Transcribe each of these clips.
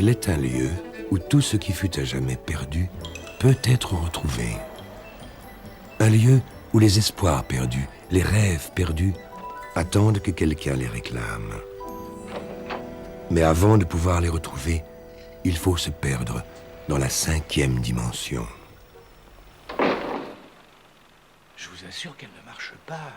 Il est un lieu où tout ce qui fut à jamais perdu peut être retrouvé. Un lieu où les espoirs perdus, les rêves perdus, attendent que quelqu'un les réclame. Mais avant de pouvoir les retrouver, il faut se perdre dans la 5e dimension. Je vous assure qu'elle ne marche pas.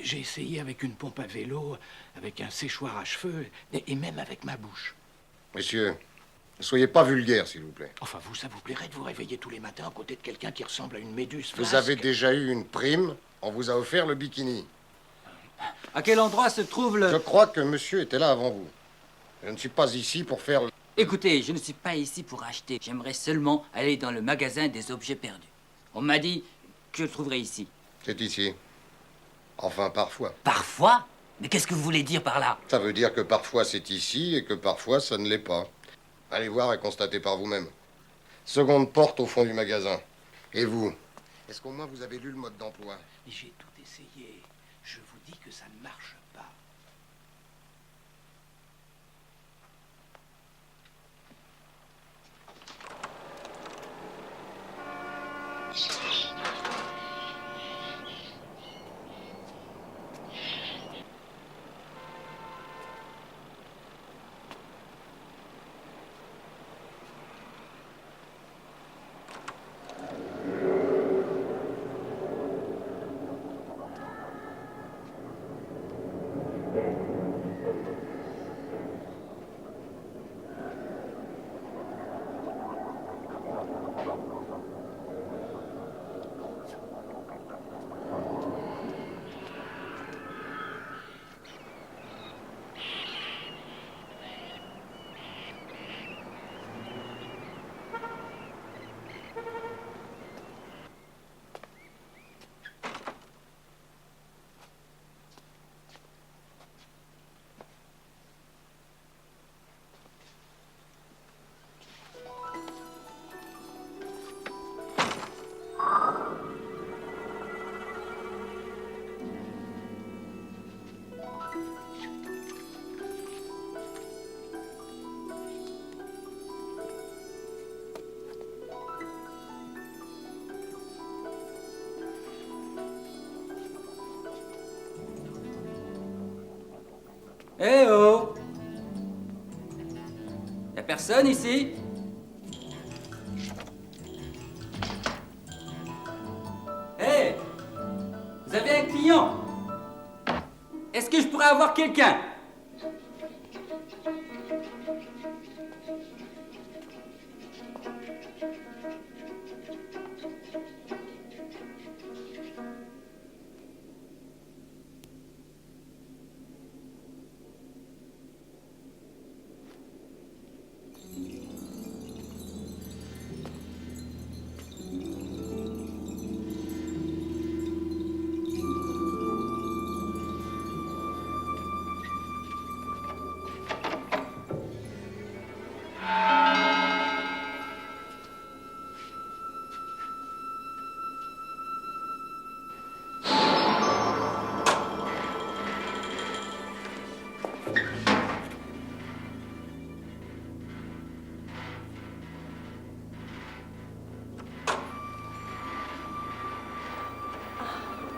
J'ai essayé avec une pompe à vélo, avec un séchoir à cheveux, et même avec ma bouche. Monsieur, ne soyez pas vulgaire, s'il vous plaît. Enfin, vous, ça vous plairait de vous réveiller tous les matins à côté de quelqu'un qui ressemble à une méduse Vous flasque? avez déjà eu une prime, on vous a offert le bikini. À quel endroit se trouve le... Je crois que monsieur était là avant vous. Je ne suis pas ici pour faire... Écoutez, je ne suis pas ici pour acheter. J'aimerais seulement aller dans le magasin des objets perdus. On m'a dit que je le trouverais ici. C'est ici. Enfin, parfois. Parfois? Mais qu'est-ce que vous voulez dire par là? Ça veut dire que parfois c'est ici et que parfois ça ne l'est pas. Allez voir et constatez par vous-même. Seconde porte au fond du magasin. Et vous? Est-ce qu'au moins vous avez lu le mode d'emploi? J'ai tout essayé. Je vous dis que ça ne marche pas. Eh oh! Y'a personne ici? Eh! Vous avez un client? Est-ce que je pourrais avoir quelqu'un?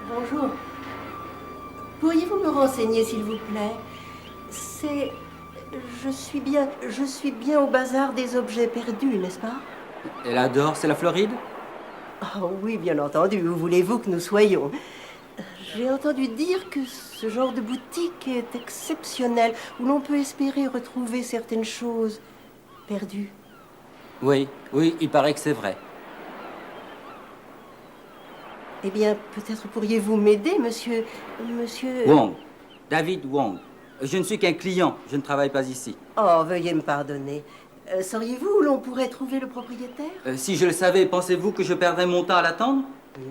Bonjour. Pourriez-vous me renseigner, s'il vous plaît? C'est... Je suis bien au bazar des objets perdus, n'est-ce pas? Elle adore, c'est la Floride? Oh oui, bien entendu. Où voulez-vous que nous soyons? J'ai entendu dire que ce genre de boutique est exceptionnel, où l'on peut espérer retrouver certaines choses perdues. Oui, il paraît que c'est vrai. Eh bien, peut-être pourriez-vous m'aider, monsieur... Wong. David Wong. Je ne suis qu'un client, je ne travaille pas ici. Oh, veuillez me pardonner. Sauriez-vous où l'on pourrait trouver le propriétaire? Si je le savais, pensez-vous que je perdrais mon temps à l'attendre?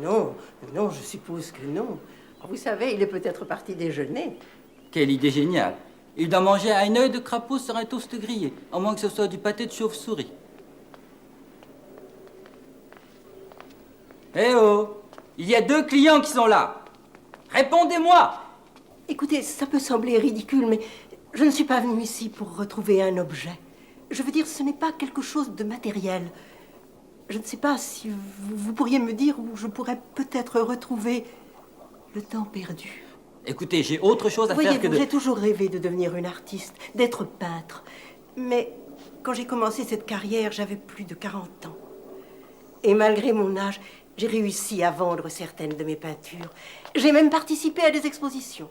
Non, non, je suppose que non. Vous savez, il est peut-être parti déjeuner. Quelle idée géniale. Il doit manger un œil de crapaud sur un toast grillé, à moins que ce soit du pâté de chauve-souris. Eh oh! Il y a 2 clients qui sont là! Répondez-moi! Écoutez, ça peut sembler ridicule, mais je ne suis pas venue ici pour retrouver un objet. Je veux dire, ce n'est pas quelque chose de matériel. Je ne sais pas si vous pourriez me dire où je pourrais peut-être retrouver le temps perdu. Écoutez, j'ai autre chose à faire que Voyez-vous, de... j'ai toujours rêvé de devenir une artiste, d'être peintre. Mais quand j'ai commencé cette carrière, j'avais plus de 40 ans. Et malgré mon âge, j'ai réussi à vendre certaines de mes peintures. J'ai même participé à des expositions.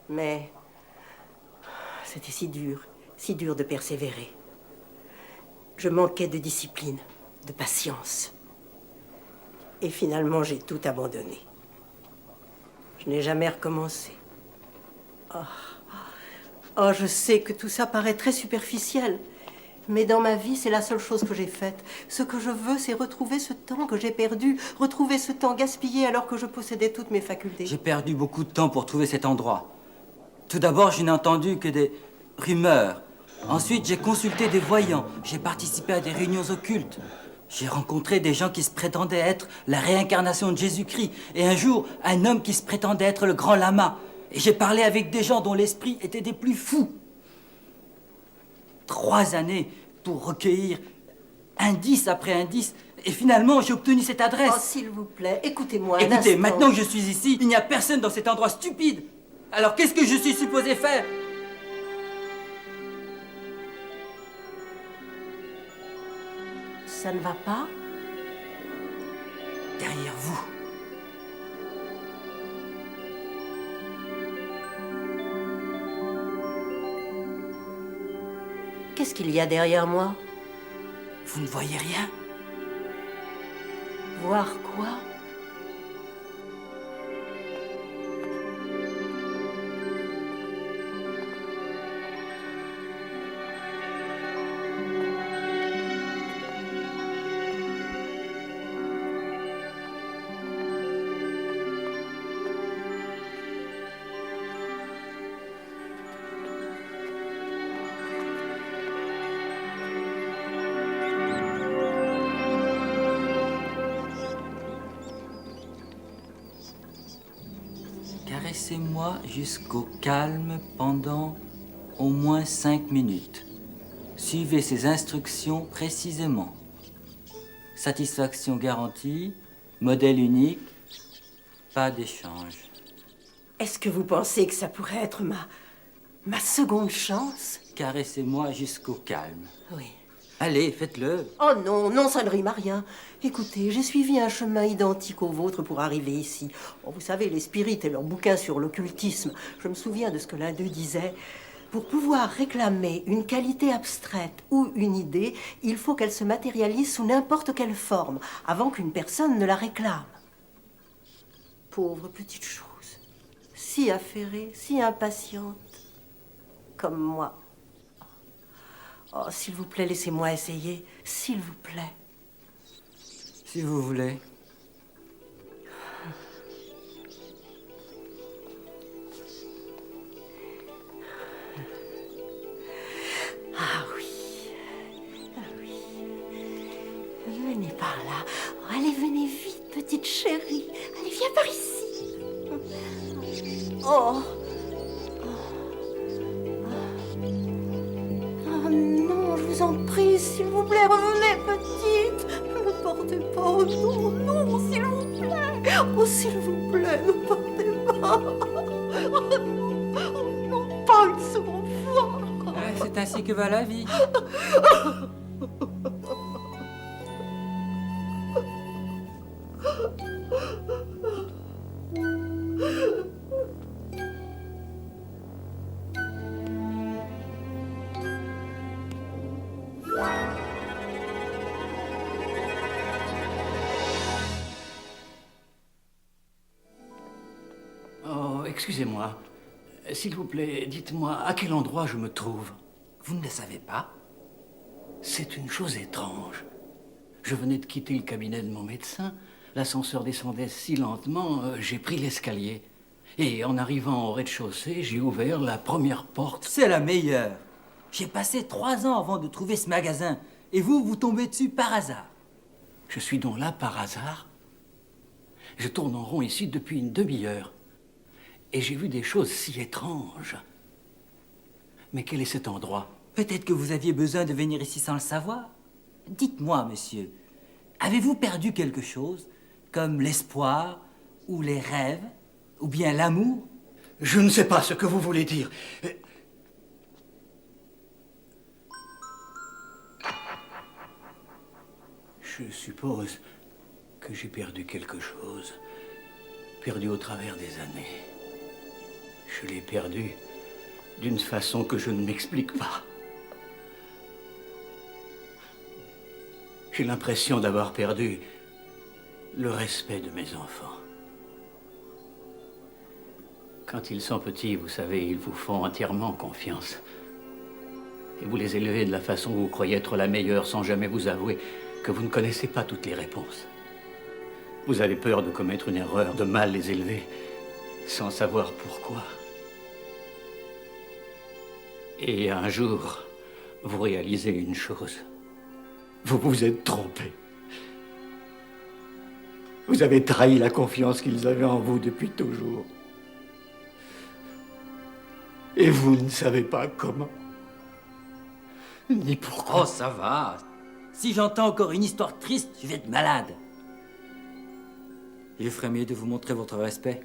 Mais c'était si dur de persévérer. Je manquais de discipline, de patience. Et finalement, j'ai tout abandonné. Je n'ai jamais recommencé. Oh, je sais que tout ça paraît très superficiel. Mais dans ma vie, c'est la seule chose que j'ai faite. Ce que je veux, c'est retrouver ce temps que j'ai perdu, retrouver ce temps gaspillé alors que je possédais toutes mes facultés. J'ai perdu beaucoup de temps pour trouver cet endroit. Tout d'abord, je n'ai entendu que des rumeurs. Ensuite, j'ai consulté des voyants. J'ai participé à des réunions occultes. J'ai rencontré des gens qui se prétendaient être la réincarnation de Jésus-Christ. Et un jour, un homme qui se prétendait être le grand lama. Et j'ai parlé avec des gens dont l'esprit était des plus fous. 3 années pour recueillir indice après indice. Et finalement, j'ai obtenu cette adresse. Oh, s'il vous plaît, écoutez-moi un Écoutez, instant. maintenant que je suis ici, il n'y a personne dans cet endroit stupide. Alors qu'est-ce que je suis supposé faire? Ça ne va pas? Derrière vous. Qu'est-ce qu'il y a derrière moi? Vous ne voyez rien? Voir quoi? Caressez-moi jusqu'au calme pendant au moins 5 minutes. Suivez ces instructions précisément. Satisfaction garantie, modèle unique, pas d'échange. Est-ce que vous pensez que ça pourrait être ma seconde chance? Caressez-moi jusqu'au calme. Oui. Allez, faites-le. Oh non, non, ça ne rime à rien. Écoutez, j'ai suivi un chemin identique au vôtre pour arriver ici. Oh, vous savez, les spirites et leurs bouquins sur l'occultisme. Je me souviens de ce que l'un d'eux disait. Pour pouvoir réclamer une qualité abstraite ou une idée, il faut qu'elle se matérialise sous n'importe quelle forme, avant qu'une personne ne la réclame. Pauvre petite chose, si affairée, si impatiente, comme moi. Oh, s'il vous plaît, laissez-moi essayer, s'il vous plaît. Si vous voulez. Ah oui. Ah oui. Venez par là. Oh, allez, venez vite, petite chérie. Allez, viens par ici. Oh. Oh non, je vous en prie, s'il vous plaît, revenez, petite. Ne me portez pas. Oh non, non, s'il vous plaît. Oh, s'il vous plaît, ne me portez pas. Oh non, pas une seconde fois. C'est ainsi que va la vie. Oh, excusez-moi. S'il vous plaît, dites-moi à quel endroit je me trouve. Vous ne le savez pas? C'est une chose étrange. Je venais de quitter le cabinet de mon médecin. L'ascenseur descendait si lentement, j'ai pris l'escalier. Et en arrivant au rez-de-chaussée, j'ai ouvert la première porte. C'est la meilleure. J'ai passé 3 ans avant de trouver ce magasin. Et vous, vous tombez dessus par hasard. Je suis donc là par hasard. Je tourne en rond ici depuis une demi-heure. Et j'ai vu des choses si étranges. Mais quel est cet endroit? Peut-être que vous aviez besoin de venir ici sans le savoir. Dites-moi, monsieur, avez-vous perdu quelque chose, comme l'espoir, ou les rêves, ou bien l'amour? Je ne sais pas ce que vous voulez dire. Je suppose que j'ai perdu quelque chose. Perdu au travers des années. Je l'ai perdu d'une façon que je ne m'explique pas. J'ai l'impression d'avoir perdu le respect de mes enfants. Quand ils sont petits, vous savez, ils vous font entièrement confiance. Et vous les élevez de la façon où vous croyez être la meilleure sans jamais vous avouer que vous ne connaissez pas toutes les réponses. Vous avez peur de commettre une erreur, de mal les élever, sans savoir pourquoi. Et un jour, vous réalisez une chose. Vous vous êtes trompé. Vous avez trahi la confiance qu'ils avaient en vous depuis toujours. Et vous ne savez pas comment, ni pourquoi. Oh, ça va. Si j'entends encore une histoire triste, je vais être malade. Je ferais mieux de vous montrer votre respect.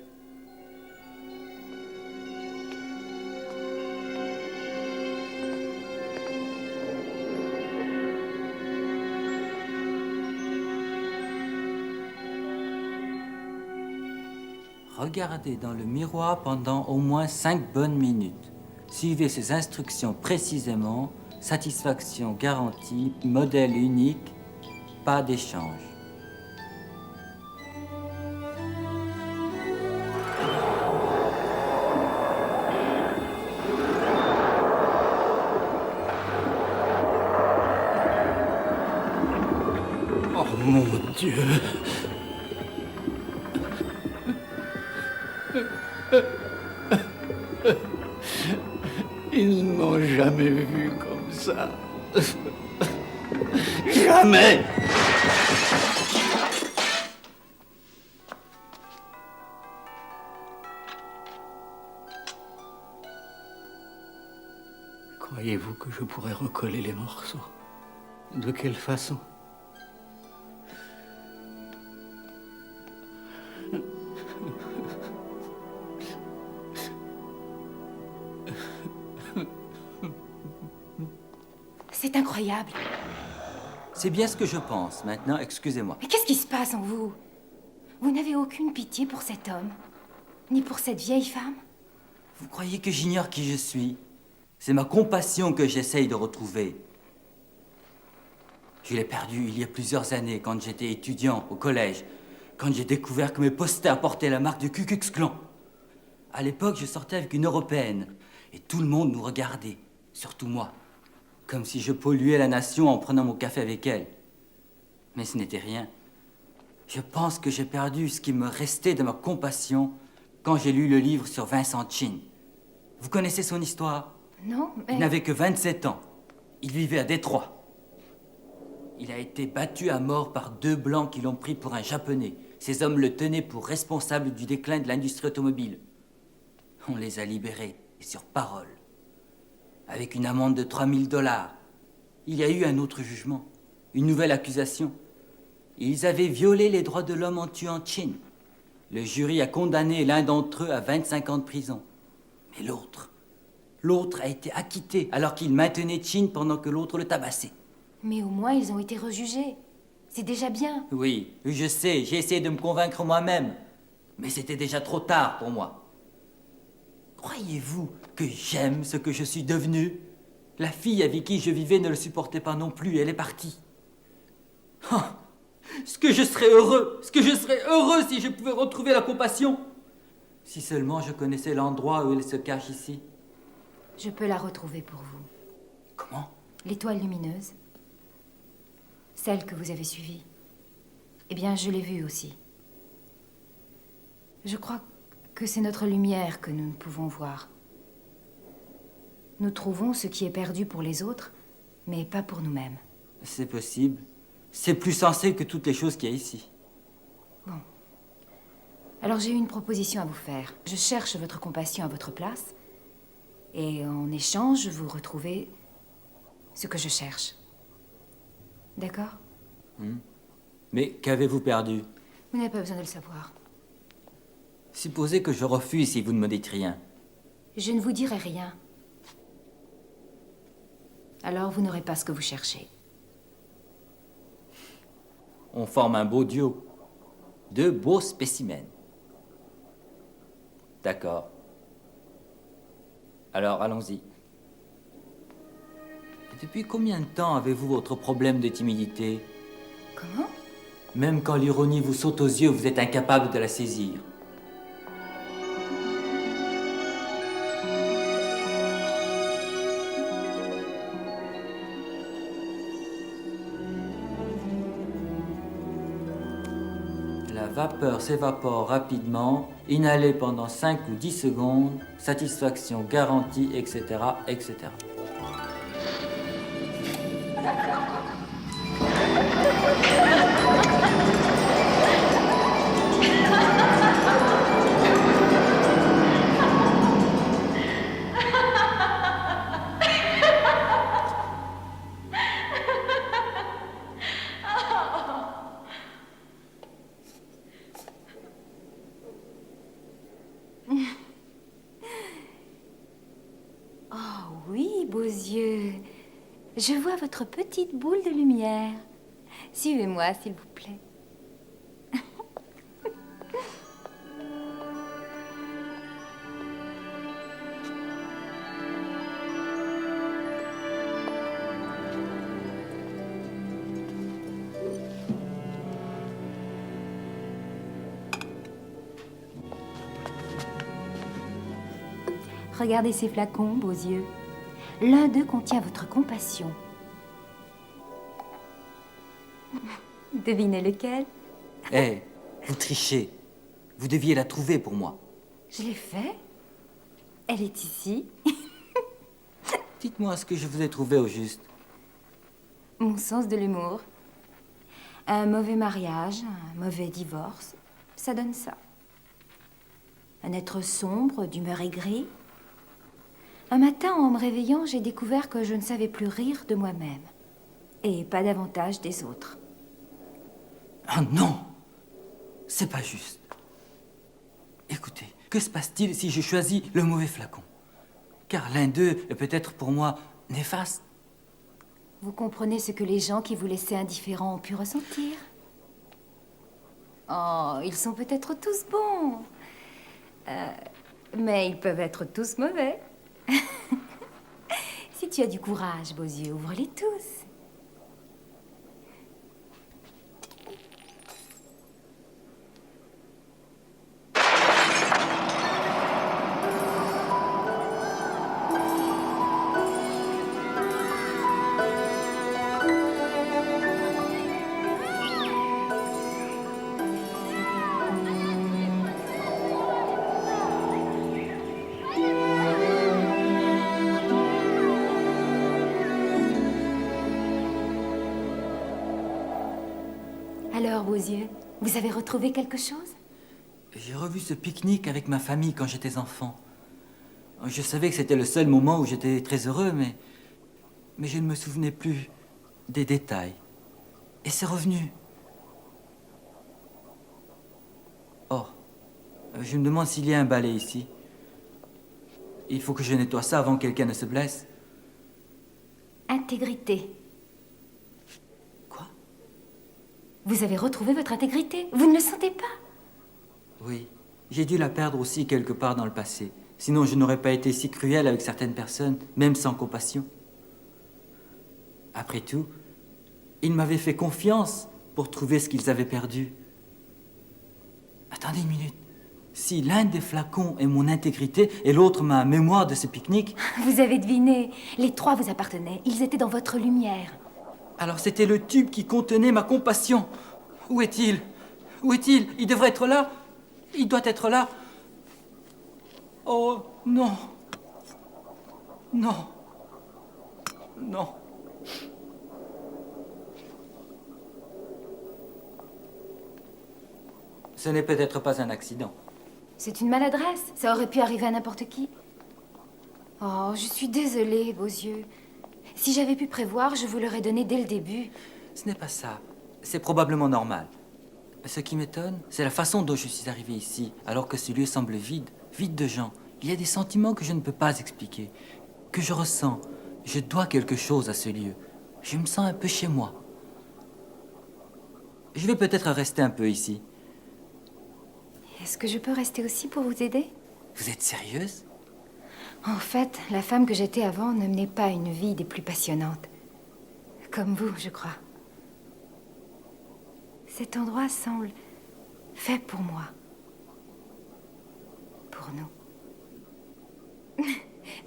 Regardez dans le miroir pendant au moins 5 bonnes minutes. Suivez ces instructions précisément. Satisfaction garantie, modèle unique, pas d'échange. Oh mon Dieu! Ils ne m'ont jamais vu comme ça. Jamais! Croyez-vous que je pourrais recoller les morceaux? De quelle façon? C'est incroyable. C'est bien ce que je pense. Maintenant, excusez-moi. Mais qu'est-ce qui se passe en vous? Vous n'avez aucune pitié pour cet homme, ni pour cette vieille femme? Vous croyez que j'ignore qui je suis? C'est ma compassion que j'essaye de retrouver. Je l'ai perdue il y a plusieurs années, quand j'étais étudiant au collège, quand j'ai découvert que mes posters portaient la marque du Ku Klux Klan. À l'époque, je sortais avec une Européenne, et tout le monde nous regardait, surtout moi, comme si je polluais la nation en prenant mon café avec elle. Mais ce n'était rien. Je pense que j'ai perdu ce qui me restait de ma compassion quand j'ai lu le livre sur Vincent Chin. Vous connaissez son histoire? Non, mais... Il n'avait que 27 ans. Il vivait à Détroit. Il a été battu à mort par 2 Blancs qui l'ont pris pour un Japonais. Ces hommes le tenaient pour responsable du déclin de l'industrie automobile. On les a libérés, et sur parole. Avec une amende de $3000. Il y a eu un autre jugement, une nouvelle accusation. Ils avaient violé les droits de l'homme en tuant Chin. Le jury a condamné l'un d'entre eux à 25 ans de prison. Mais l'autre a été acquitté alors qu'il maintenait Chin pendant que l'autre le tabassait. Mais au moins, ils ont été rejugés. C'est déjà bien. Oui, je sais, j'ai essayé de me convaincre moi-même. Mais c'était déjà trop tard pour moi. Croyez-vous que j'aime ce que je suis devenu? La fille avec qui je vivais ne le supportait pas non plus, elle est partie. Oh, ce que je serais heureux si je pouvais retrouver la compassion. Si seulement je connaissais l'endroit où elle se cache ici. Je peux la retrouver pour vous. Comment? L'étoile lumineuse, celle que vous avez suivie. Eh bien, je l'ai vue aussi. Je crois que c'est notre lumière que nous ne pouvons voir. Nous trouvons ce qui est perdu pour les autres, mais pas pour nous-mêmes. C'est possible. C'est plus sensé que toutes les choses qu'il y a ici. Bon. Alors j'ai une proposition à vous faire. Je cherche votre compassion à votre place, et en échange, vous retrouvez ce que je cherche. D'accord? Mais qu'avez-vous perdu? Vous n'avez pas besoin de le savoir. Supposez que je refuse si vous ne me dites rien. Je ne vous dirai rien. Alors vous n'aurez pas ce que vous cherchez. On forme un beau duo. 2 beaux spécimens. D'accord. Alors, allons-y. Et depuis combien de temps avez-vous votre problème de timidité? Comment? Même quand l'ironie vous saute aux yeux, vous êtes incapable de la saisir. La vapeur s'évapore rapidement, inhalée pendant 5 ou 10 secondes, satisfaction garantie, etc., etc. Oh oui, beaux yeux. Je vois votre petite boule de lumière. Suivez-moi, s'il vous plaît. Regardez ces flacons, beaux yeux. L'un d'eux contient votre compassion. Devinez lequel? Hé, vous trichez. Vous deviez la trouver pour moi. Je l'ai fait. Elle est ici. Dites-moi ce que je vous ai trouvé au juste. Mon sens de l'humour. Un mauvais mariage, un mauvais divorce, ça donne ça. Un être sombre, d'humeur aigrie. Un matin, en me réveillant, j'ai découvert que je ne savais plus rire de moi-même. Et pas davantage des autres. Ah non! C'est pas juste. Écoutez, que se passe-t-il si je choisis le mauvais flacon? Car l'un d'eux est peut-être pour moi néfaste. Vous comprenez ce que les gens qui vous laissaient indifférents ont pu ressentir? Oh, ils sont peut-être tous bons. Mais ils peuvent être tous mauvais. Si tu as du courage, beaux yeux, ouvre-les tous. Alors, beaux yeux, vous avez retrouvé quelque chose? J'ai revu ce pique-nique avec ma famille quand j'étais enfant. Je savais que c'était le seul moment où j'étais très heureux, mais je ne me souvenais plus des détails. Et c'est revenu. Oh, je me demande s'il y a un balai ici. Il faut que je nettoie ça avant que quelqu'un ne se blesse. Intégrité. Quoi? Vous avez retrouvé votre intégrité. Vous ne le sentez pas? Oui, j'ai dû la perdre aussi quelque part dans le passé. Sinon, je n'aurais pas été si cruel avec certaines personnes, même sans compassion. Après tout, ils m'avaient fait confiance pour trouver ce qu'ils avaient perdu. Attendez une minute. Si l'un des flacons est mon intégrité et l'autre ma mémoire de ce pique-nique... Vous avez deviné. Les trois vous appartenaient. Ils étaient dans votre lumière. Alors c'était le tube qui contenait ma compassion. Où est-il? Où est-il? Il devrait être là. Il doit être là. Oh, non. Non. Non. Ce n'est peut-être pas un accident. C'est une maladresse. Ça aurait pu arriver à n'importe qui. Oh, je suis désolée, beaux yeux. Si j'avais pu prévoir, je vous l'aurais donné dès le début. Ce n'est pas ça. C'est probablement normal. Ce qui m'étonne, c'est la façon dont je suis arrivé ici, alors que ce lieu semble vide, vide de gens. Il y a des sentiments que je ne peux pas expliquer, que je ressens. Je dois quelque chose à ce lieu. Je me sens un peu chez moi. Je vais peut-être rester un peu ici. Est-ce que je peux rester aussi pour vous aider? Vous êtes sérieuse? En fait, la femme que j'étais avant ne menait pas une vie des plus passionnantes. Comme vous, je crois. Cet endroit semble fait pour moi. Pour nous.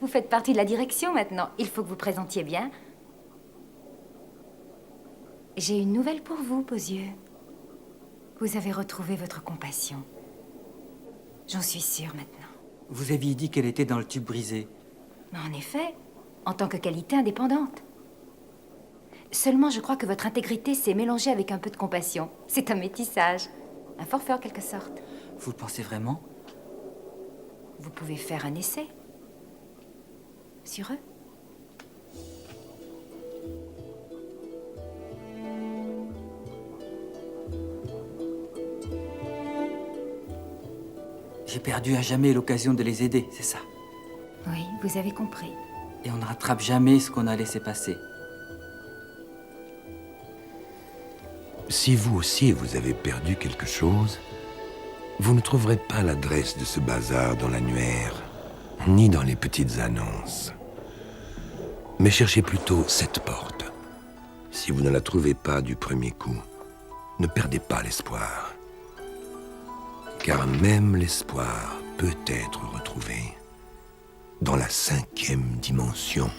Vous faites partie de la direction maintenant. Il faut que vous présentiez bien. J'ai une nouvelle pour vous, beaux yeux. Vous avez retrouvé votre compassion. J'en suis sûre maintenant. Vous aviez dit qu'elle était dans le tube brisé. Mais en effet, en tant que qualité indépendante. Seulement, je crois que votre intégrité s'est mélangée avec un peu de compassion. C'est un métissage. Un forfait en quelque sorte. Vous le pensez vraiment? Vous pouvez faire un essai. Sur eux. J'ai perdu à jamais l'occasion de les aider, c'est ça. Oui, vous avez compris. Et on ne rattrape jamais ce qu'on a laissé passer. Si vous aussi vous avez perdu quelque chose, vous ne trouverez pas l'adresse de ce bazar dans l'annuaire, ni dans les petites annonces. Mais cherchez plutôt cette porte. Si vous ne la trouvez pas du premier coup, ne perdez pas l'espoir. Car même l'espoir peut être retrouvé dans la 5e dimension.